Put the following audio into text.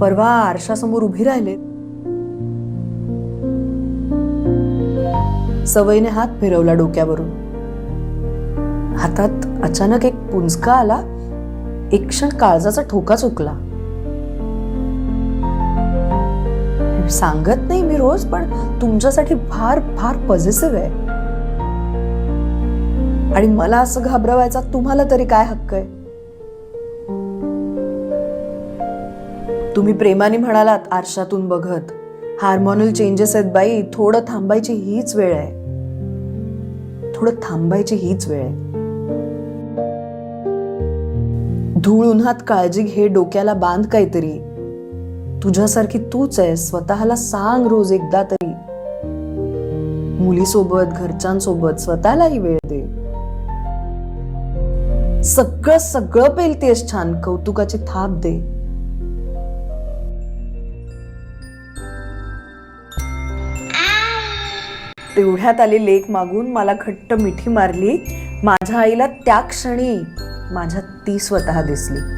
परवा आरशासमोर उभी राहिले, सवयीने हात फिरवला डोक्यावरून. हातात अचानक एक पुंजका आला, एक क्षण काळजाचा ठोका चुकला. सांगत नाही मी रोज, पण तुमच्यासाठी फार फार पॉझिटिव्ह आहे. आणि मला असं घाबरवायचा तुम्हाला तरी काय हक्क आहे? तुम्ही प्रेमाने म्हणालात आरशातून बघत, हार्मोनल चेंजेस आहेत बाई, थोडं थांबायची हीच वेळ आहे. थोडं थांबायची हीच वेळ आहे. धूळ उन्हात काळजी घे, डोक्याला बांध काहीतरी. तुझ्यासारखी तूच आहे, स्वतःला सांग रोज एकदा तरी. मुलीसोबत, घरच्यांसोबत स्वतःलाही वेळ दे. सगळं सगळं पेलतेस छान, कौतुकाची थाप दे. तेवढ्यात आली लेक मागून, मला घट्ट मिठी मारली. माझ्या आईला त्या क्षणी माझ्यात ती स्वतः दिसली.